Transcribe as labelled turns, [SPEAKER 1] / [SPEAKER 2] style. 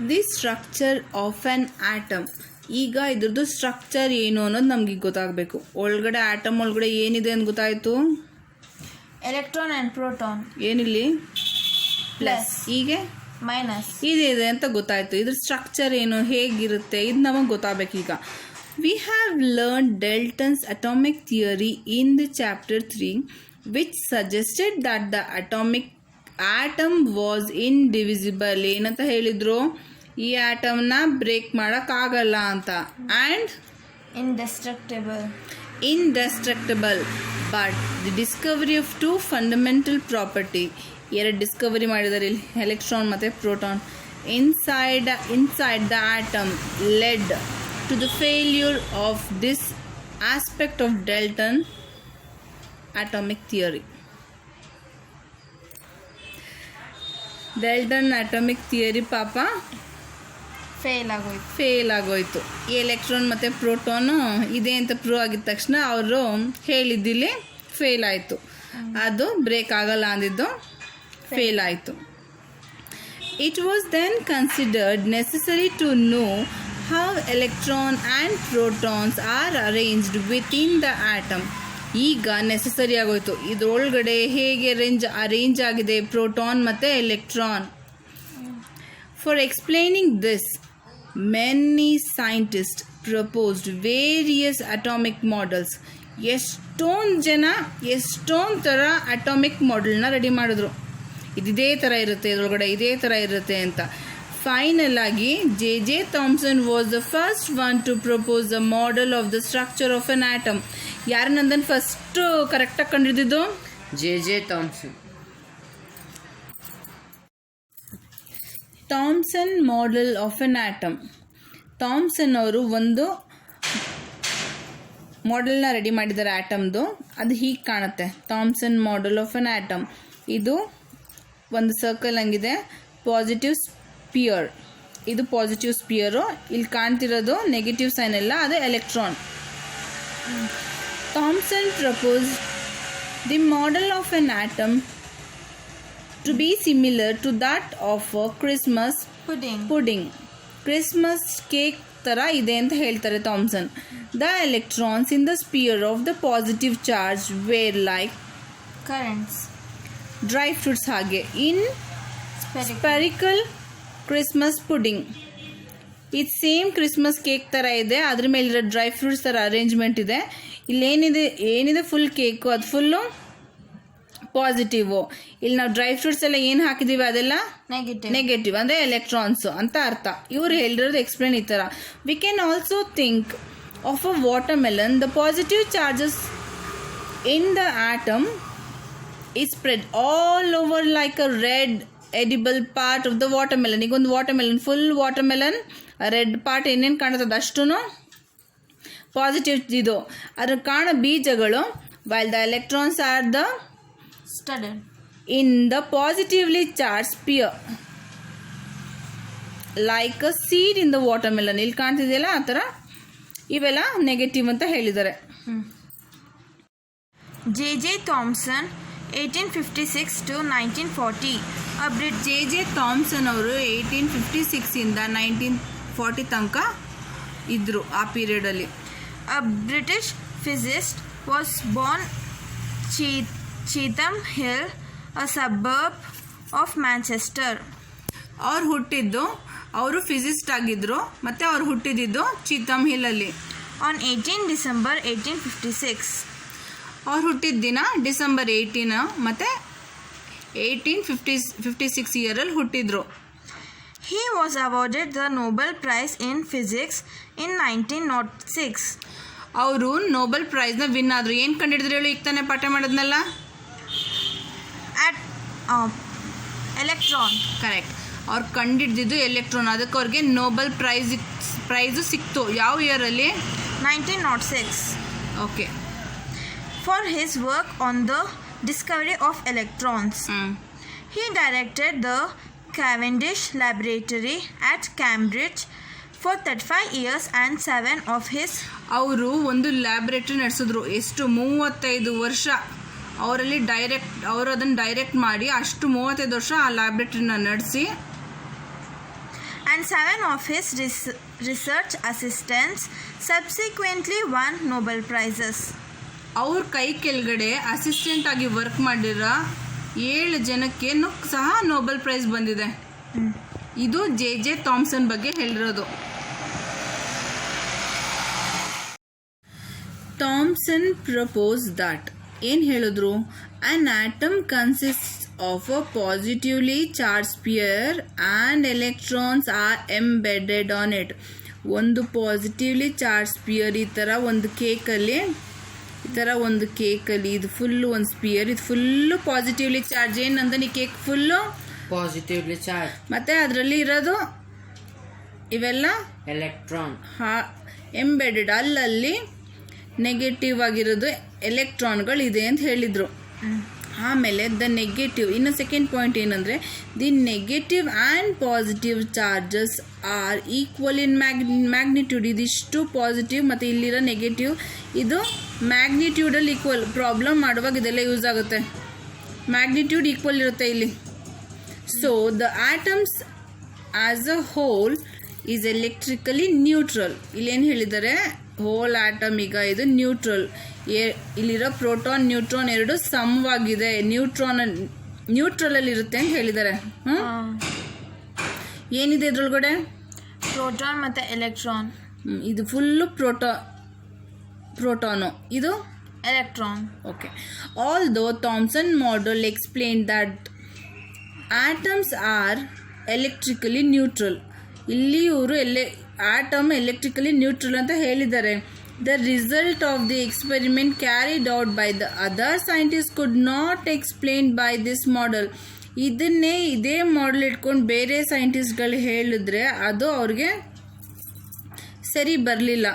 [SPEAKER 1] The structure of on atom. ಈಗ ಇದ್ರದ್ದು structure ಏನು ಅನ್ನೋದು ನಮಗೆ ಗೊತ್ತಾಗಬೇಕು. ಒಳಗಡೆ ಆಟಮ್ ಒಳಗಡೆ ಏನಿದೆ ಅಂತ ಗೊತ್ತಾಯಿತು.
[SPEAKER 2] Electron and proton.
[SPEAKER 1] ಏನಿಲ್ಲಿ ಪ್ಲಸ್, ಹೀಗೆ
[SPEAKER 2] ಮೈನಸ್
[SPEAKER 1] ಇದೆ ಅಂತ ಗೊತ್ತಾಯಿತು. ಇದ್ರ ಸ್ಟ್ರಕ್ಚರ್ ಏನು, ಹೇಗಿರುತ್ತೆ, ಇದು ನಮಗೆ ಗೊತ್ತಾಗಬೇಕೀಗ. We have learn Dalton's atomic theory in the chapter 3 which suggested that the atom was indivisible. ಏನಂತ ಹೇಳಿದ್ರು, ಈ ಆಟಮ್ನ ಬ್ರೇಕ್ ಮಾಡೋಕ್ಕಾಗಲ್ಲ ಅಂತ. And indestructible. But the discovery of two fundamental property, ಎರಡು ಡಿಸ್ಕವರಿ ಮಾಡಿದ್ದಾರೆ ಇಲ್ಲಿ, ಎಲೆಕ್ಟ್ರಾನ್ ಮತ್ತು proton, inside the atom led to the failure of this aspect of Dalton atomic theory. Dalton atomic theory ಪಾಪ ಫೇಲ್ ಆಗೋಯ್ತು. ಈ electron ಮತ್ತು proton ಇದೆ ಅಂತ ಪ್ರೂವ್ ಆಗಿದ ತಕ್ಷಣ ಅವರು ಹೇಳಿದ್ದಿಲ್ಲಿ ಫೇಲ್ ಆಯಿತು. ಅದು ಬ್ರೇಕ್ ಆಗಲ್ಲ ಅಂದಿದ್ದು ಫೇಲ್ ಆಯಿತು. It was then considered necessary to know how electron and protons are arranged within the atom. ಈಗ ನೆಸೆಸರಿ ಆಗೋಯ್ತು, ಇದರೊಳಗಡೆ ಹೇಗೆ ಅರೇಂಜ್ ಆಗಿದೆ ಪ್ರೋಟಾನ್ ಮತ್ತು electron. For explaining this many scientists proposed various atomic models. ಎಷ್ಟೊಂದು ಥರ ಅಟಾಮಿಕ್ ಮಾಡೆಲ್ನ ರೆಡಿ ಮಾಡಿದ್ರು. ಇದೇ ಥರ ಇರುತ್ತೆ, ಇದರೊಳಗಡೆ ಇದೇ ಥರ ಇರುತ್ತೆ ಅಂತ. ಫೈನಲ್ ಆಗಿ J.J. Thomson was the first one to propose the model of the structure of an atom. ಯಾರು ನಂದನ್ ಫಸ್ಟು ಕರೆಕ್ಟಾಗಿ ಕಂಡಿದ್ದು?
[SPEAKER 3] J.J. Thomson.
[SPEAKER 1] Thomson model of N atom. Thomson ಅವರು ಒಂದು ಮಾಡೆಲ್ನ ರೆಡಿ ಮಾಡಿದ್ದಾರೆ ಆಟಮ್ದು. ಅದು ಹೀಗೆ ಕಾಣುತ್ತೆ, Thomson model of N atom. ಇದು ಒಂದು ಸರ್ಕಲ್ ಹಂಗಿದೆ, ಪಾಸಿಟಿವ್ ಸ್ಪಿಯರ್, ಇದು ಪಾಸಿಟಿವ್ ಸ್ಪಿಯರು. ಇಲ್ಲಿ ಕಾಣ್ತಿರೋದು ನೆಗೆಟಿವ್ ಸೈನ್ ಎಲ್ಲ, ಅದು electron. Thomson propose the model of N atom to be similar to that of a Christmas pudding. Christmas cake ತರ ಇದೆ ಅಂತ ಹೇಳ್ತಾರೆ Thomson. The electrons in the sphere of the positive charge were like
[SPEAKER 2] currents,
[SPEAKER 1] dry fruits ಹಾಗೆ in spherical Christmas pudding. ಇದು same Christmas cake ಥರ ಇದೆ, ಅದ್ರ ಮೇಲಿರೋ ಡ್ರೈ ಫ್ರೂಟ್ಸ್ ಥರ ಅರೇಂಜ್ಮೆಂಟ್ ಇದೆ. ಏನಿದೆ ಫುಲ್ ಕೇಕು, ಅದು ಫುಲ್ಲು ಪಾಸಿಟಿವ್. ಇಲ್ಲಿ ನಾವು ಡ್ರೈ ಫ್ರೂಟ್ಸ್ ಎಲ್ಲ ಏನು ಹಾಕಿದೀವಿ ಅದೆಲ್ಲ ನೆಗೆಟಿವ್, ಅಂದರೆ ಎಲೆಕ್ಟ್ರಾನ್ಸ್ ಅಂತ ಅರ್ಥ. ಇವ್ರು ಹೇಳಿರೋದು ಎಕ್ಸ್ಪ್ಲೇನ್ ಈ ಥರ. We can also think of a water melon. The positive charges in the atom is spread all over like a red edible part of the water melon. ಈಗ ಒಂದು water melon, full water melon red part ಏನೇನು ಕಾಣುತ್ತದೆ ಅಷ್ಟೂ positive ಇದು. ಅದ್ರ ಕಾಣೋ ಬೀಜಗಳು, while the electrons are the
[SPEAKER 2] studied
[SPEAKER 1] in the positively charged sphere like a seed in the watermelon. ಇಲ್ಲಿ ಕಾಣ್ತಿದೆಯಲ್ಲ ಆ ಥರ ಇವೆಲ್ಲ ನೆಗೆಟಿವ್ ಅಂತ ಹೇಳಿದ್ದಾರೆ.
[SPEAKER 2] J.J. Thomson 1856 to 1940.
[SPEAKER 1] J.J. Thomson ಅವರು 1856 ಇಂದ 1940 ತನಕ ಇದ್ರು. ಆ ಪೀರಿಯಡಲ್ಲಿ
[SPEAKER 2] A British physicist was born Cheetham Hill, a suburb of Manchester.
[SPEAKER 1] ಅವರು ಫಿಸಿಸ್ಟ್ ಆಗಿದ್ರು, ಮತ್ತು ಅವ್ರು ಹುಟ್ಟಿದ್ದು ಚೀತಮ್ ಹಿಲ್ಲಲ್ಲಿ.
[SPEAKER 2] On 18 December 1856.
[SPEAKER 1] ಅವ್ರು ಹುಟ್ಟಿದ ದಿನ ಡಿಸೆಂಬರ್ 18 ಮತ್ತು 1856 ಇಯರಲ್ಲಿ ಹುಟ್ಟಿದ್ರು.
[SPEAKER 2] He was awarded the Nobel Prize in Physics in 1906.
[SPEAKER 1] ಅವರು ನೊಬೆಲ್ ಪ್ರೈಸ್ನ ವಿನ್ ಆದರು. ಏನು ಕಂಡಿಡಿದ್ರು ಹೇಳು, ಈಗ ತಾನೇ ಪಾಠ ಮಾಡೋದ್ನಲ್ಲ,
[SPEAKER 2] ಎಲೆಕ್ಟ್ರಾನ್.
[SPEAKER 1] ಕರೆಕ್ಟ್, ಅವ್ರು ಕಂಡಿಡ್ದಿದ್ದು ಎಲೆಕ್ಟ್ರಾನ್. ಅದಕ್ಕೆ ಅವ್ರಿಗೆ ನೊಬೆಲ್ ಪ್ರೈಸು ಸಿಕ್ತು. ಯಾವ ಇಯರಲ್ಲಿ?
[SPEAKER 2] 1906.
[SPEAKER 1] Okay.
[SPEAKER 2] For his work on the discovery of electrons. He directed the Cavendish Laboratory at Cambridge for 35 years and 7 of his.
[SPEAKER 1] ಅವರು ಒಂದು ಲ್ಯಾಬ್ರೇಟರಿ ನಡೆಸಿದ್ರು. ಎಷ್ಟು? 35 ವರ್ಷ. ಅವರು ಅದನ್ನು ಡೈರೆಕ್ಟ್ ಮಾಡಿ ಅಷ್ಟು 35 ವರ್ಷ ಆ ಲ್ಯಾಬ್ರೇಟರಿನ ನಡೆಸಿ.
[SPEAKER 2] and 7 of his research assistants subsequently won Nobel Prizes.
[SPEAKER 1] ಅವ್ರ ಕೈ ಕೆಳಗಡೆ ಅಸಿಸ್ಟೆಂಟ್ ಆಗಿ ವರ್ಕ್ ಮಾಡಿರೋ 7 ಜನಕ್ಕೆ ಸಹ ನೋಬೆಲ್ ಪ್ರೈಸ್ ಬಂದಿದೆ. ಇದು ಜೆ ಥಾಮ್ಸನ್ ಬಗ್ಗೆ ಹೇಳಿರೋದು. ಥಾಮ್ಸನ್ ಪ್ರಪೋಸ್ ದಟ್ ಏನು ಹೇಳಿದ್ರು, an atom consists of a positively charged sphere and electrons are embedded on it. ಒಂದು ಪಾಸಿಟಿವ್ಲಿ ಚಾರ್ಜ್ ಸ್ಪಿಯರ್ ಈ ಥರ ಒಂದು ಕೇಕಲ್ಲಿ ಇದು ಫುಲ್ಲು ಒಂದು ಸ್ಪಿಯರ್, ಇದು ಫುಲ್ಲು ಪಾಸಿಟಿವ್ಲಿ ಚಾರ್ಜ್. ಏನಂತ ಈ ಕೇಕ್ ಫುಲ್ಲು
[SPEAKER 3] ಪಾಸಿಟಿವ್ಲಿ ಚಾರ್ಜ್,
[SPEAKER 1] ಮತ್ತು ಅದರಲ್ಲಿ ಇರೋದು ಇವೆಲ್ಲ
[SPEAKER 3] ಎಲೆಕ್ಟ್ರಾನ್
[SPEAKER 1] ಎಂಬೆಡೆಡ್, ಅಲ್ಲಲ್ಲಿ ನೆಗೆಟಿವ್ ಆಗಿರೋದು ಎಲೆಕ್ಟ್ರಾನ್ಗಳಿದೆ ಅಂತ ಹೇಳಿದರು. ಆಮೇಲೆ ದ ನೆಗೆಟಿವ್, ಇನ್ನು ಸೆಕೆಂಡ್ ಪಾಯಿಂಟ್ ಏನಂದರೆ the negative and positive charges are equal in magnitude. ಇದಿಷ್ಟು ಪಾಸಿಟಿವ್ ಮತ್ತು ಇಲ್ಲಿರೋ ನೆಗೆಟಿವ್ ಇದು ಮ್ಯಾಗ್ನಿಟ್ಯೂಡಲ್ಲಿ ಈಕ್ವಲ್. ಪ್ರಾಬ್ಲಮ್ ಮಾಡುವಾಗ ಇದೆಲ್ಲ ಯೂಸ್ ಆಗುತ್ತೆ. ಮ್ಯಾಗ್ನಿಟ್ಯೂಡ್ ಈಕ್ವಲ್ ಇರುತ್ತೆ ಇಲ್ಲಿ. So the atoms as a hole is electrically neutral. ಇಲ್ಲೇನು ಹೇಳಿದ್ದಾರೆ, ಹೋಲ್ ಆಟಮ್ ಈಗ ಇದು ನ್ಯೂಟ್ರಲ್. ಇಲ್ಲಿರೋ ಪ್ರೋಟಾನ್ ನ್ಯೂಟ್ರಾನ್ ಎರಡು ಸಮವಾಗಿದೆ, ನ್ಯೂಟ್ರಲಲ್ಲಿ ಇರುತ್ತೆ ಅಂತ ಹೇಳಿದ್ದಾರೆ. ಏನಿದೆ ಇದ್ರೊಳಗಡೆ?
[SPEAKER 2] ಪ್ರೋಟಾನ್ ಮತ್ತು ಎಲೆಕ್ಟ್ರಾನ್.
[SPEAKER 1] ಇದು ಫುಲ್ಲು ಪ್ರೋಟಾನು, ಇದು
[SPEAKER 2] electron.
[SPEAKER 1] Okay. Although Thomson model explain that atoms R electrically neutral. ಇಲ್ಲಿ ಇವರು ಆಟಮ್ ಎಲೆಕ್ಟ್ರಿಕಲಿ ನ್ಯೂಟ್ರಲ್ ಅಂತ ಹೇಳಿದ್ದಾರೆ. The result of the experiment carried out by the other scientists could not explain by this model. ಇದೇ model ಇಟ್ಕೊಂಡು ಬೇರೆ ಸೈಂಟಿಸ್ಟ್ಗಳು ಹೇಳಿದ್ರೆ ಅದು ಅವ್ರಿಗೆ ಸರಿ ಬರಲಿಲ್ಲ.